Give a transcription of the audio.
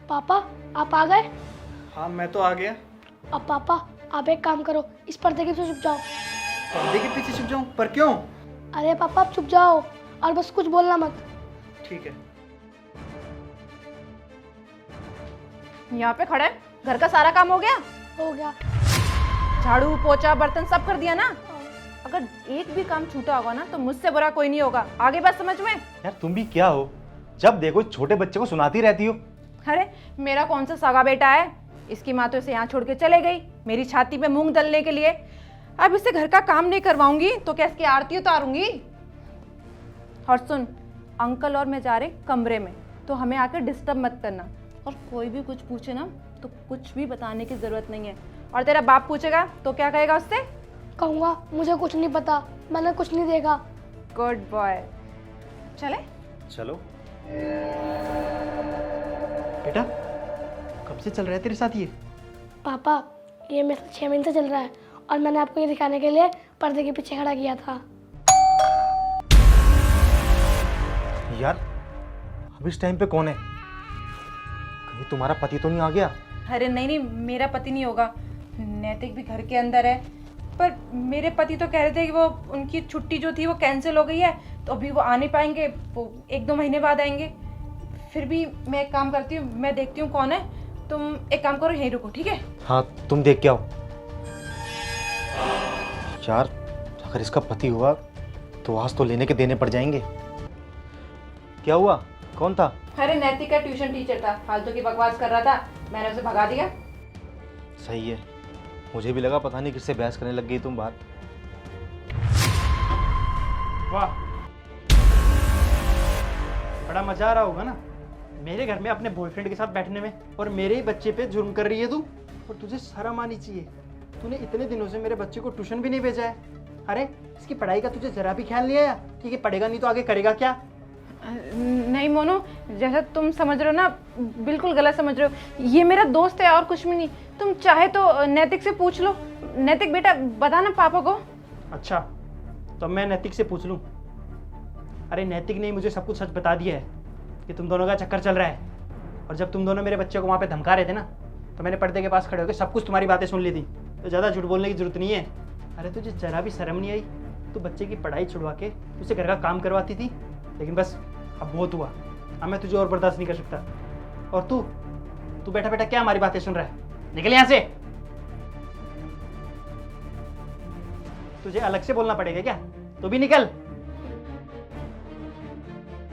पापा आप आ गए? हाँ मैं तो आ गया। अब पापा आप एक काम करो, इस पर्दे के पीछे छुप जाओ। पर्दे के पीछे छुप जाऊं? पर क्यों? अरे पापा आप छुप जाओ और बस कुछ बोलना मत। ठीक है। यहाँ पे खड़े, घर का सारा काम हो गया? हो गया। झाड़ू पोछा बर्तन सब कर दिया ना? अगर एक भी काम छूटा होगा ना तो मुझसे बुरा कोई नहीं होगा। आगे बात समझ में? यार तुम भी क्या हो, जब देखो छोटे बच्चे को सुनाती रहती हो। अरे मेरा कौन सा सगा बेटा है? इसकी माँ तो इसे यहाँ छोड़ के चले गई मेरी छाती पे मूंग दलने के लिए। अब इससे घर का काम नहीं करवाऊंगी तो क्या इसकी आरती उतारूंगी? और सुन, अंकल और मैं जा रहे कमरे में, तो हमें आकर डिस्टर्ब मत करना। और कोई भी कुछ पूछे ना तो कुछ भी बताने की जरूरत नहीं है। और तेरा बाप पूछेगा तो क्या कहेगा उससे? कहूँगा मुझे कुछ नहीं पता, मैंने कुछ नहीं देखा। Good boy. चले? चलो। बेटा कब से चल रहा है तेरे साथ ये? पापा ये मेरे साथ 6 महीने से चल रहा है और मैंने आपको ये दिखाने के लिए पर्दे के पीछे खड़ा किया था। यार अब इस टाइम पे कौन है? कहीं तुम्हारा पति तो नहीं आ गया? अरे नहीं नहीं, मेरा पति नहीं होगा। नैतिक भी घर के अंदर है, पर मेरे पति तो कह रहे थे कि वो उनकी छुट्टी जो थी वो कैंसिल हो गई है, तो अभी वो आ नहीं पाएंगे, वो 1-2 महीने बाद आएंगे। फिर भी मैं एक काम करती हूँ, मैं देखती हूँ कौन है, तुम एक काम करो यहीं रुको, ठीक है? हाँ तुम देख के आओ। यार अगर इसका पति हुआ तो आज तो लेने के देने पड़ जाएंगे। क्या हुआ, कौन था? अरे नैतिक का ट्यूशन टीचर था, फालतू की बकवास कर रहा था, मैंने उसे भगा दिया। सही है, मुझे भी लगा पता नहीं किससे बहस करने लग गई तुम बात। वाह बड़ा मजा आ रहा होगा ना मेरे घर में अपने बॉयफ्रेंड के साथ बैठने में, और मेरे ही बच्चे पे जुर्म कर रही है तू। और तुझे शर्म आनी चाहिए, तूने इतने दिनों से मेरे बच्चे को ट्यूशन भी नहीं भेजा है। अरे इसकी पढ़ाई का तुझे जरा भी ख्याल नहीं आया कि ये पढ़ेगा नहीं तो आगे करेगा क्या? नहीं मोनू, जैसा तुम समझ रहे हो ना बिल्कुल गलत समझ रहे हो। ये मेरा दोस्त है और कुछ भी नहीं। तुम चाहे तो नैतिक से पूछ लो। नैतिक बेटा बता ना पापा को। अच्छा तो मैं नैतिक से पूछ लूं? अरे नैतिक ने मुझे सब कुछ सच बता दिया है कि तुम दोनों का चक्कर चल रहा है। और जब तुम दोनों मेरे बच्चे को वहाँ पे धमका रहे थे ना, तो मैंने पर्दे के पास खड़े होकर सब कुछ तुम्हारी बातें सुन ली थी। तो ज़्यादा झूठ बोलने की जरूरत नहीं है। अरे तुझे जरा भी शर्म नहीं आई? तू बच्चे की पढ़ाई छुड़वा के उसे घर का काम करवाती थी, लेकिन बस अब बहुत हुआ। अब मैं तुझे और बर्दाश्त नहीं कर सकता। और तू बैठा बैठा क्या हमारी बातें सुन रहा है? निकल यहाँ से। तुझे अलग से बोलना पड़ेगा क्या? तो भी निकल।